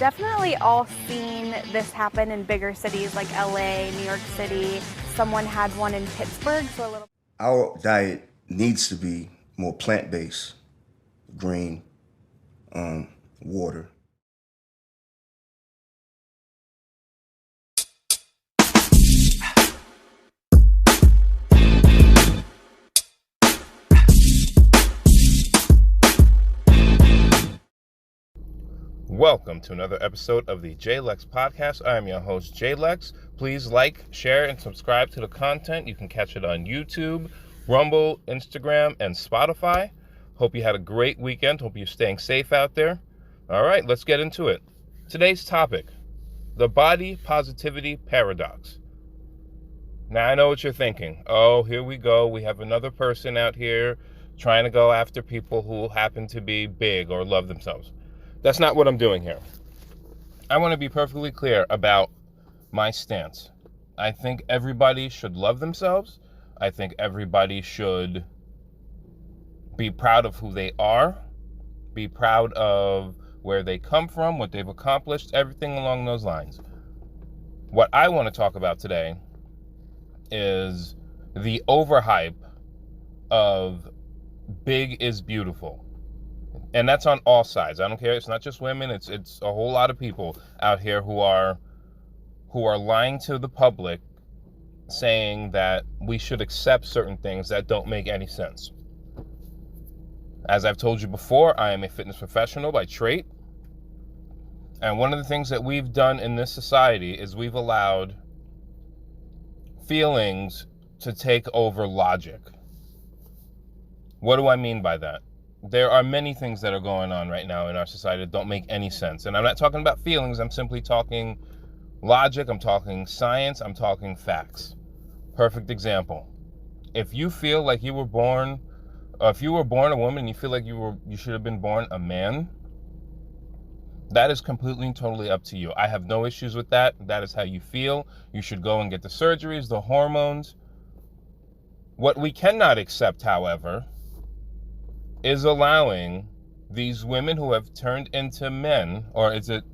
definitely all seen this happen in bigger cities like LA, New York City. Someone had one in Pittsburgh, so a little. Our diet needs to be more plant-based, green, water. Welcome to another episode of the JLex Podcast. I am your host, JLex. Please like, share, and subscribe to the content. You can catch it on YouTube, Rumble, Instagram, and Spotify. Hope you had a great weekend. Hope you're staying safe out there. All right, let's get into it. Today's topic, the body positivity paradox. Now, I know what you're thinking. Oh, here we go. We have another person out here trying to go after people who happen to be big or love themselves. That's not what I'm doing here. I want to be perfectly clear about my stance. I think everybody should love themselves. I think everybody should be proud of who they are, be proud of where they come from, what they've accomplished, everything along those lines. What I want to talk about today is the overhype of big is beautiful. And that's on all sides. I don't care. It's not just women. It's a whole lot of people out here who are lying to the public, saying that we should accept certain things that don't make any sense. As I've told you before, I am a fitness professional by trade. And one of the things that we've done in this society is we've allowed feelings to take over logic. What do I mean by that? There are many things that are going on right now in our society that don't make any sense. And I'm not talking about feelings. I'm simply talking logic. I'm talking science. I'm talking facts. Perfect example. If you feel like you were born, if you were born a woman and you feel like you should have been born a man, that is completely and totally up to you. I have no issues with that. That is how you feel. You should go and get the surgeries, the hormones. What we cannot accept, however, is allowing these women who have turned into men, or is it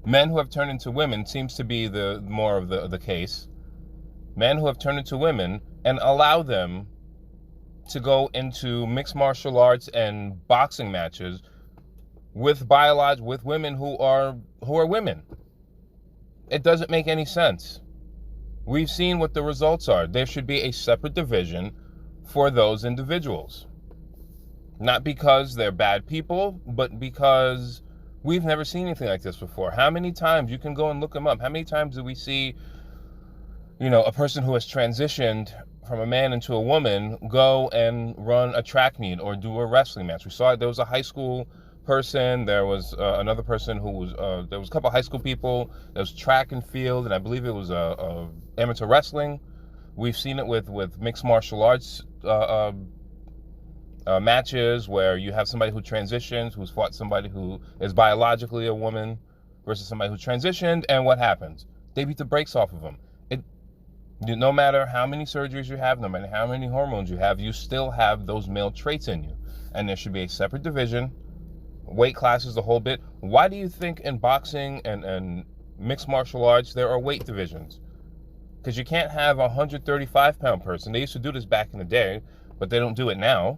men who have turned into women, seems to be the more of the case, men who have turned into women, and allow them to go into mixed martial arts and boxing matches with women who are women. It doesn't make any sense. We've seen what the results are. There should be a separate division for those individuals. Not because they're bad people, but because we've never seen anything like this before. How many times, you can go and look them up, how many times do we see, a person who has transitioned from a man into a woman go and run a track meet or do a wrestling match? We saw it. There was a high school person. There was another person who was, there was a couple of high school people. There was track and field, and I believe it was amateur wrestling. We've seen it with mixed martial arts matches where you have somebody who transitions, who's fought somebody who is biologically a woman versus somebody who transitioned, and what happens? They beat the brakes off of them. No matter how many surgeries you have, no matter how many hormones you have, you still have those male traits in you. And there should be a separate division, weight classes, the whole bit. Why do you think in boxing and mixed martial arts there are weight divisions? Because you can't have a 135-pound person. They used to do this back in the day, but they don't do it now.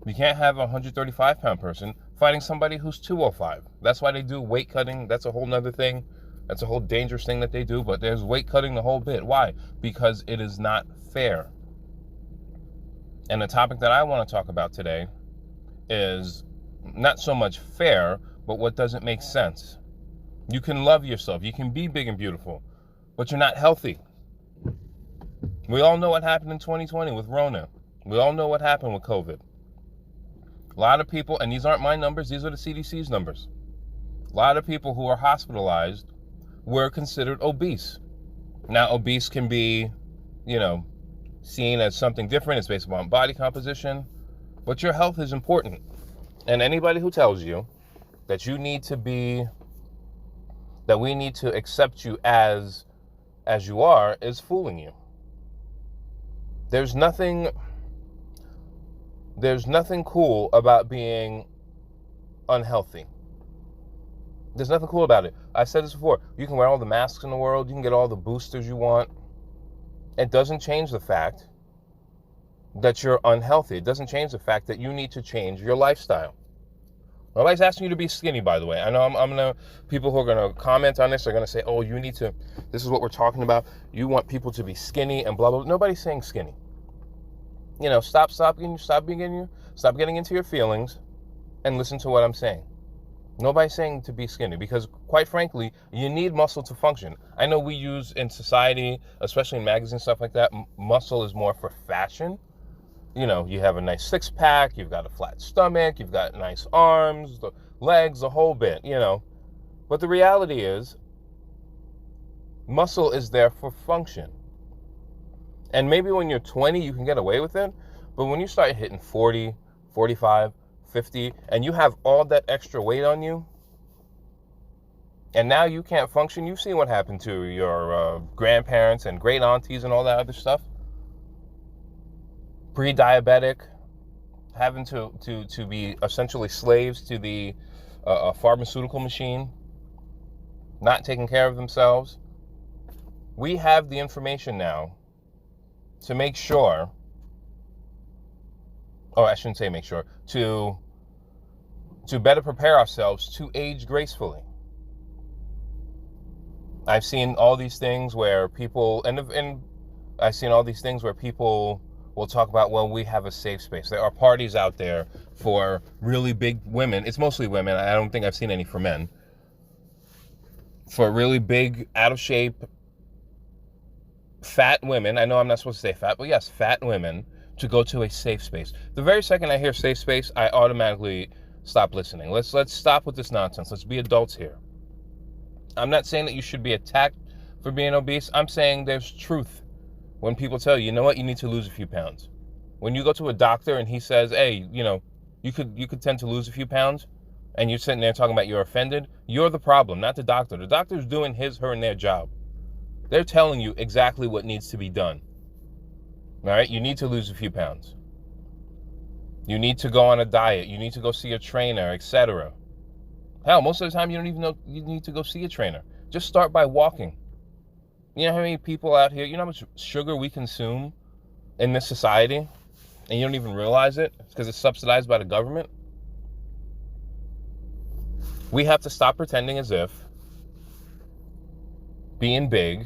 You can't have a 135-pound person fighting somebody who's 205. That's why they do weight cutting. That's a whole nother thing. That's a whole dangerous thing that they do, but there's weight cutting the whole bit. Why? Because it is not fair. And the topic that I want to talk about today is not so much fair, but what doesn't make sense. You can love yourself. You can be big and beautiful, but you're not healthy. We all know what happened in 2020 with Rona. We all know what happened with COVID. A lot of people, and these aren't my numbers, these are the CDC's numbers. A lot of people who are hospitalized were considered obese. Now, obese can be, seen as something different. It's based upon body composition, but your health is important. And anybody who tells you that you need to be, that we need to accept you as you are, is fooling you. There's nothing cool about being unhealthy. There's nothing cool about it. I said this before. You can wear all the masks in the world. You can get all the boosters you want. It doesn't change the fact that you're unhealthy. It doesn't change the fact that you need to change your lifestyle. Nobody's asking you to be skinny, by the way. I know I'm gonna, people who are gonna comment on this are gonna say, oh, you need to, this is what we're talking about. You want people to be skinny and blah, blah, blah. Nobody's saying skinny. You know, stop getting into your feelings and listen to what I'm saying. Nobody's saying to be skinny because, quite frankly, you need muscle to function. I know we use in society, especially in magazines, stuff like that, muscle is more for fashion. You know, you have a nice six-pack, you've got a flat stomach, you've got nice arms, the legs, the whole bit, you know. But the reality is, muscle is there for function. And maybe when you're 20, you can get away with it. But when you start hitting 40, 45, 50, and you have all that extra weight on you, and now you can't function, you've seen what happened to your grandparents and great aunties and all that other stuff. Pre-diabetic, having to be essentially slaves to the pharmaceutical machine, not taking care of themselves. We have the information now to make sure, or I shouldn't say make sure, to better prepare ourselves to age gracefully. I've seen all these things where people, and I've seen all these things where people will talk about, well, we have a safe space. There are parties out there for really big women. It's mostly women. I don't think I've seen any for men. For really big, out of shape, fat women. I know I'm not supposed to say fat, but yes, fat women, to go to a safe space. The very second I hear safe space, I automatically stop listening. Let's stop with this nonsense. Let's be adults here. I'm not saying that you should be attacked for being obese. I'm saying there's truth when people tell you, you know what, you need to lose a few pounds. When you go to a doctor and he says, hey, you know, you could tend to lose a few pounds, and you're sitting there talking about you're offended, you're the problem, not the doctor. The doctor's doing his, her, and their job. They're telling you exactly what needs to be done. All right, you need to lose a few pounds. You need to go on a diet. You need to go see a trainer, etc. Hell, most of the time you don't even know you need to go see a trainer. Just start by walking. You know how many people out here, you know how much sugar we consume in this society, and you don't even realize it because it's subsidized by the government? We have to stop pretending as if being big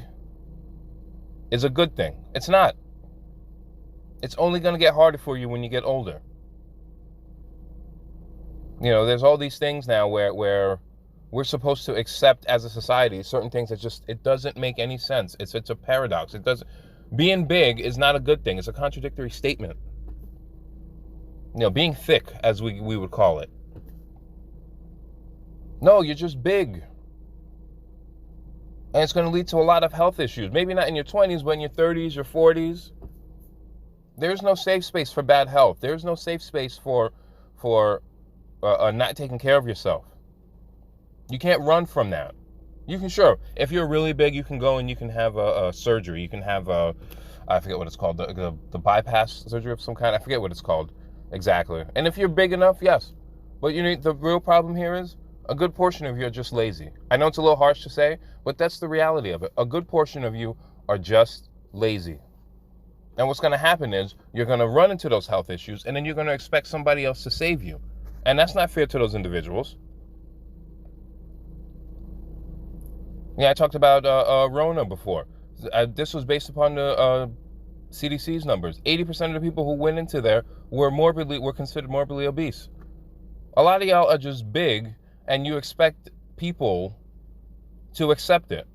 is a good thing. It's not. It's only going to get harder for you when you get older. You know, there's all these things now where we're supposed to accept as a society certain things that just, it doesn't make any sense. It's a paradox. It doesn't. Being big is not a good thing. It's a contradictory statement. You know, being thick, as we would call it. No, you're just big. And it's going to lead to a lot of health issues. Maybe not in your 20s, but in your 30s, your 40s. There's no safe space for bad health. There's no safe space for not taking care of yourself. You can't run from that. You can, sure, if you're really big, you can go and you can have a surgery. You can have I forget what it's called, the bypass surgery of some kind. I forget what it's called exactly. And if you're big enough, yes. But you know, the real problem here is a good portion of you are just lazy. I know it's a little harsh to say, but that's the reality of it. A good portion of you are just lazy. And what's going to happen is you're going to run into those health issues, and then you're going to expect somebody else to save you. And that's not fair to those individuals. Yeah, I talked about Rona before. This was based upon the CDC's numbers. 80% of the people who went into there were considered morbidly obese. A lot of y'all are just big, and you expect people to accept it.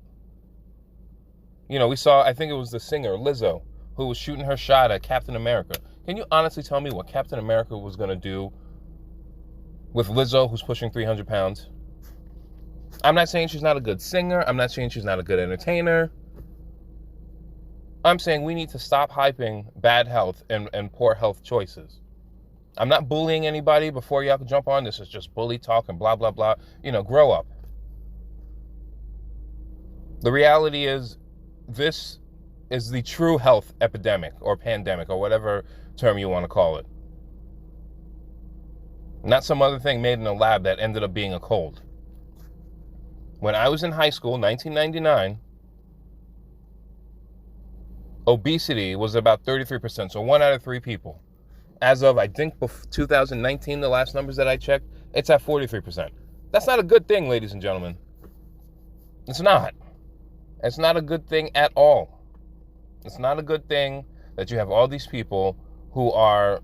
You know, we saw, I think it was the singer Lizzo, who was shooting her shot at Captain America. Can you honestly tell me what Captain America was going to do with Lizzo, who's pushing 300 pounds? I'm not saying she's not a good singer. I'm not saying she's not a good entertainer. I'm saying we need to stop hyping bad health and poor health choices. I'm not bullying anybody. Before y'all can jump on, this is just bully talk and blah, blah, blah. You know, grow up. The reality is, this is the true health epidemic or pandemic or whatever term you want to call it. Not some other thing made in a lab that ended up being a cold. When I was in high school, 1999, obesity was about 33%, so 1 out of 3 people. As of, I think, 2019, the last numbers that I checked, it's at 43%. That's not a good thing, ladies and gentlemen. It's not. It's not a good thing at all. It's not a good thing that you have all these people who are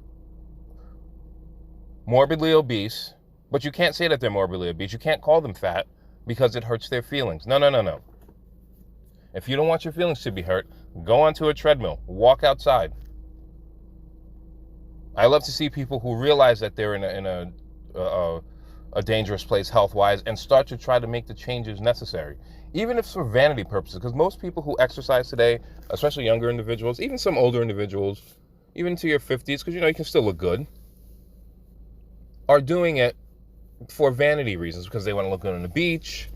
morbidly obese, but you can't say that they're morbidly obese. You can't call them fat because it hurts their feelings. No. If you don't want your feelings to be hurt, go onto a treadmill, walk outside. I love to see people who realize that they're in a dangerous place health-wise and start to try to make the changes necessary, even if it's for vanity purposes, because most people who exercise today, especially younger individuals, even some older individuals, even to your 50s, because you can still look good, are doing it for vanity reasons, because they want to look good on the beach,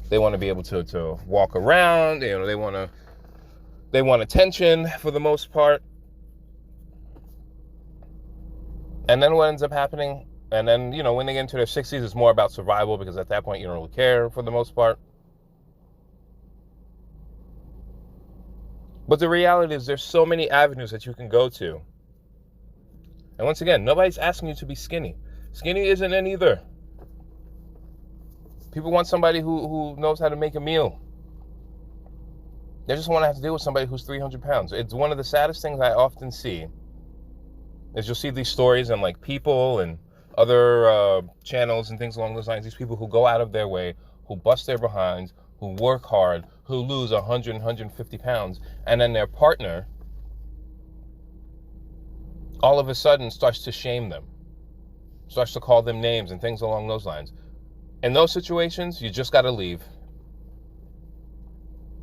they want to be able to walk around, they want attention for the most part. And then what ends up happening, and then, when they get into their 60s, it's more about survival, because at that point, you don't really care for the most part. But the reality is there's so many avenues that you can go to. And once again, nobody's asking you to be skinny. Skinny isn't it either. People want somebody who knows how to make a meal. They just want to have to deal with somebody who's 300 pounds. It's one of the saddest things I often see is you'll see these stories on like People and other channels and things along those lines. These people who go out of their way, who bust their behinds, who work hard, who lose 100, 150 pounds, and then their partner all of a sudden starts to shame them, starts to call them names and things along those lines. In those situations, you just got to leave.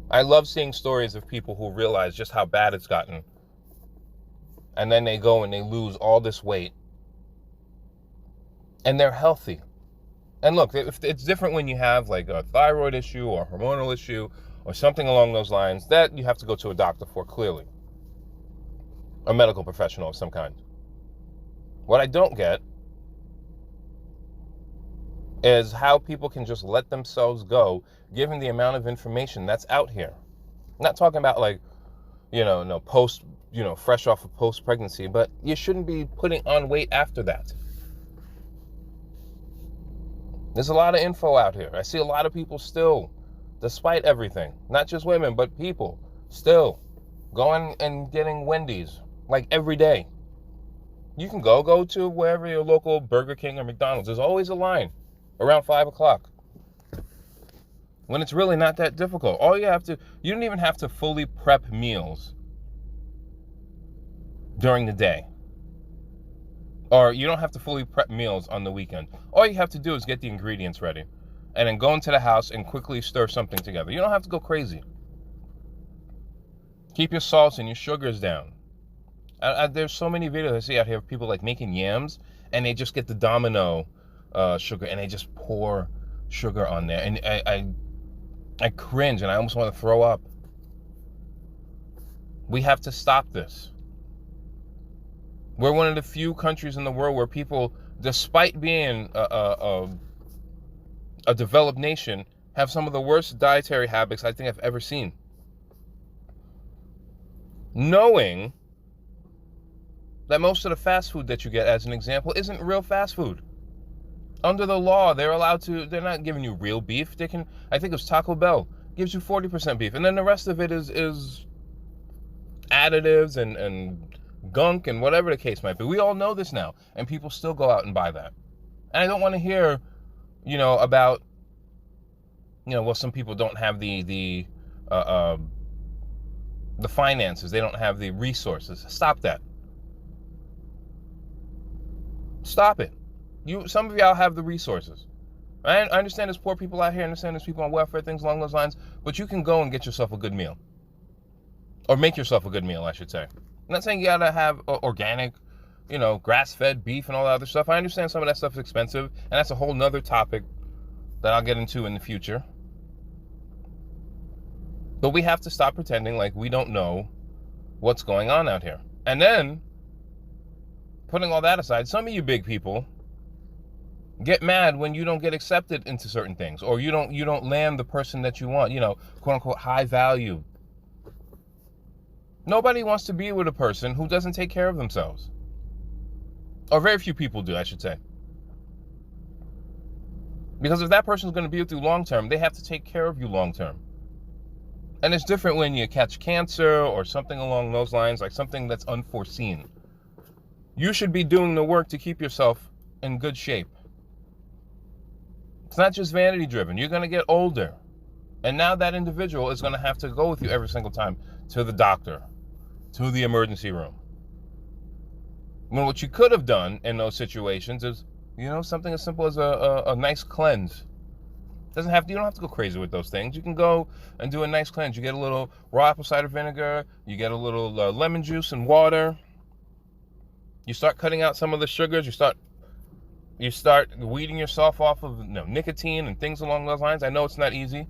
I love seeing stories of people who realize just how bad it's gotten, and then they go and they lose all this weight, and they're healthy. And look, it's different when you have like a thyroid issue or a hormonal issue or something along those lines that you have to go to a doctor for, clearly. A medical professional of some kind. What I don't get is how people can just let themselves go given the amount of information that's out here. I'm not talking about like, post, fresh off of post-pregnancy, but you shouldn't be putting on weight after that. There's a lot of info out here. I see a lot of people still, despite everything, not just women, but people, still going and getting Wendy's like every day. You can go to wherever your local Burger King or McDonald's. There's always a line around 5 o'clock when it's really not that difficult. You don't even have to fully prep meals during the day. Or you don't have to fully prep meals on the weekend. All you have to do is get the ingredients ready and then go into the house and quickly stir something together. You don't have to go crazy. Keep your salts and your sugars down. There's so many videos I see out here of people like making yams, and they just get the Domino sugar and they just pour sugar on there. And I cringe and I almost want to throw up. We have to stop this. We're one of the few countries in the world where people, despite being a developed nation, have some of the worst dietary habits I think I've ever seen. Knowing that most of the fast food that you get, as an example, isn't real fast food. Under the law, they're not giving you real beef. I think it was Taco Bell, gives you 40% beef. And then the rest of it is additives and gunk and whatever the case might be. We all know this now, and people still go out and buy that. And I don't want to hear, about, some people don't have the finances, they don't have the resources. Stop that. Stop it. Some of y'all have the resources. I understand there's poor people out here, I understand there's people on welfare, things along those lines, but you can go and get yourself a good meal. Or make yourself a good meal, I should say. I'm not saying you gotta have organic, grass-fed beef and all that other stuff. I understand some of that stuff is expensive, and that's a whole nother topic that I'll get into in the future. But we have to stop pretending like we don't know what's going on out here. And then, putting all that aside, some of you big people, Get mad when you don't get accepted into certain things, or you don't land the person that you want, quote unquote high value. Nobody wants to be with a person who doesn't take care of themselves. Or very few people do, I should say. Because if that person is going to be with you long term, they have to take care of you long term. And it's different when you catch cancer or something along those lines, like something that's unforeseen. You should be doing the work to keep yourself in good shape. It's not just vanity driven. You're going to get older. And now that individual is going to have to go with you every single time to the doctor, to the emergency room. When what you could have done in those situations is, something as simple as a nice cleanse. You don't have to go crazy with those things. You can go and do a nice cleanse. You get a little raw apple cider vinegar. You get a little lemon juice and water. You start cutting out some of the sugars. You start weeding yourself off of nicotine and things along those lines. I know it's not easy.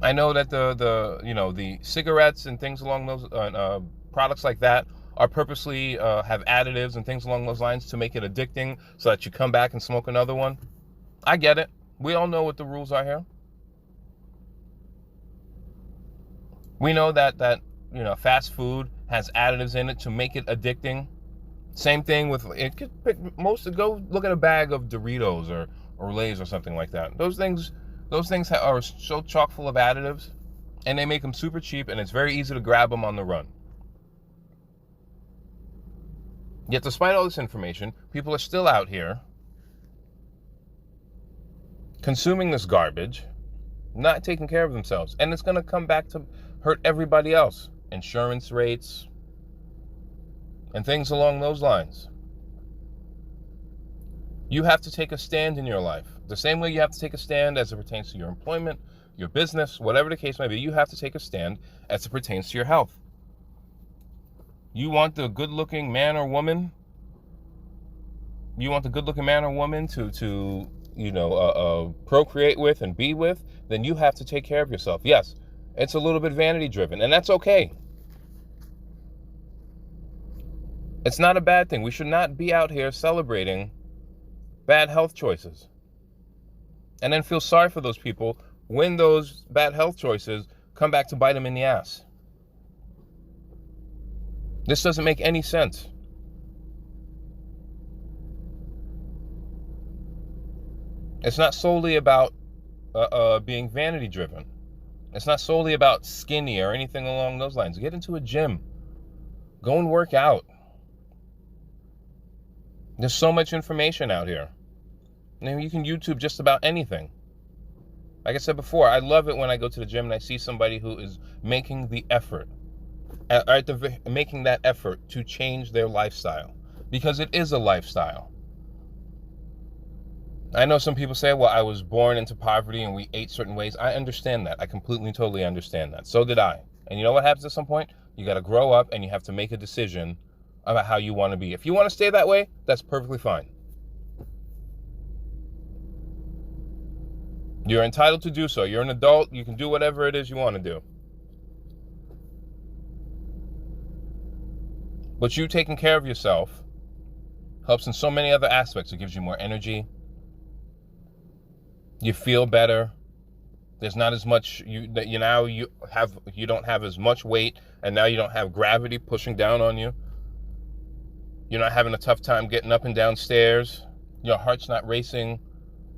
I know that the cigarettes and things along those products like that are purposely have additives and things along those lines to make it addicting, so that you come back and smoke another one. I get it. We all know what the rules are here. We know that fast food has additives in it to make it addicting. Same thing with it. Go look at a bag of Doritos or Lay's or something like that. Those things are so chock full of additives, and they make them super cheap, and it's very easy to grab them on the run. Yet despite all this information, people are still out here consuming this garbage, not taking care of themselves. And it's going to come back to hurt everybody else. Insurance rates and things along those lines. You have to take a stand in your life. The same way you have to take a stand as it pertains to your employment, your business, whatever the case may be, you have to take a stand as it pertains to your health. You want the good-looking man or woman? You want the good-looking man or woman to procreate with and be with? Then you have to take care of yourself. Yes, it's a little bit vanity-driven, and that's okay. It's not a bad thing. We should not be out here celebrating bad health choices and then feel sorry for those people when those bad health choices come back to bite them in the ass. This doesn't make any sense. It's not solely about being vanity driven. It's not solely about skinny or anything along those lines. Get into a gym. Go and work out. There's so much information out here. You can YouTube just about anything. Like I said before, I love it when I go to the gym and I see somebody who is making the effort, making that effort to change their lifestyle, because it is a lifestyle. I know some people say, well, I was born into poverty and we ate certain ways. I understand that. I completely, totally understand that. So did I. And you know what happens at some point? You got to grow up and you have to make a decision about how you want to be. If you want to stay that way, that's perfectly fine. You're entitled to do so. You're an adult. You can do whatever it is you want to do. But you taking care of yourself helps in so many other aspects. It gives you more energy. You feel better. There's not as much you don't have as much weight, and now you don't have gravity pushing down on you. You're not having a tough time getting up and down stairs. Your heart's not racing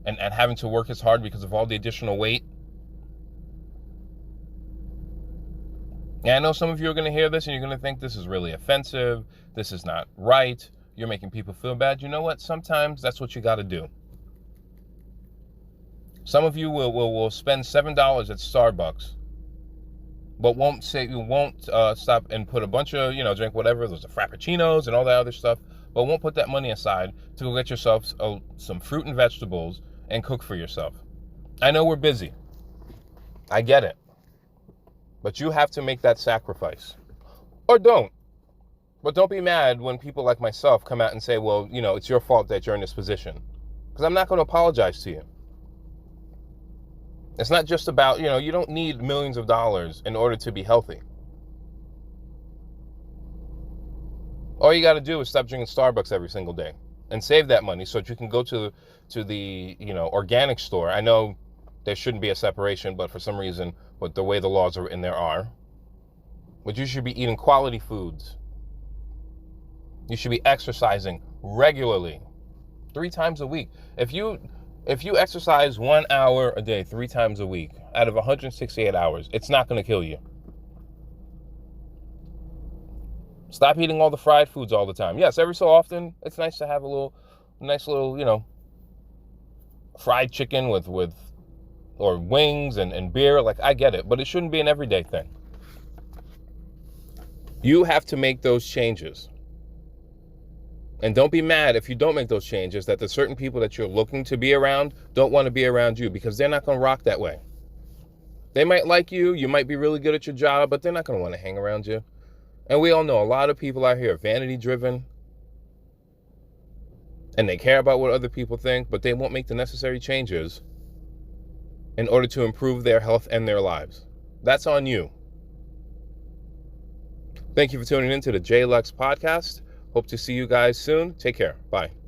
and having to work as hard because of all the additional weight. And I know some of you are going to hear this and you're going to think this is really offensive. This is not right. You're making people feel bad. You know what? Sometimes that's what you got to do. Some of you will spend $7 at Starbucks, but won't stop and put a bunch of, drink whatever, those are Frappuccinos and all that other stuff, but won't put that money aside to go get yourself some fruit and vegetables and cook for yourself. I know we're busy. I get it. But you have to make that sacrifice. Or don't. But don't be mad when people like myself come out and say, well, it's your fault that you're in this position. Because I'm not going to apologize to you. It's not just about, you don't need millions of dollars in order to be healthy. All you got to do is stop drinking Starbucks every single day. and save that money so that you can go to the organic store. I know there shouldn't be a separation, but for some reason, with the way the laws are written, there are. But you should be eating quality foods. You should be exercising regularly, 3 times a week. If you exercise 1 hour a day, 3 times a week, out of 168 hours, it's not going to kill you. Stop eating all the fried foods all the time. Yes, every so often, it's nice to have a nice little, fried chicken or wings and beer. Like, I get it, but it shouldn't be an everyday thing. You have to make those changes. And don't be mad if you don't make those changes, that the certain people that you're looking to be around don't want to be around you, because they're not going to rock that way. They might like you, you might be really good at your job, but they're not going to want to hang around you. And we all know a lot of people out here are vanity driven, and they care about what other people think, but they won't make the necessary changes in order to improve their health and their lives. That's on you. Thank you for tuning in to the JLux podcast. Hope to see you guys soon. Take care. Bye.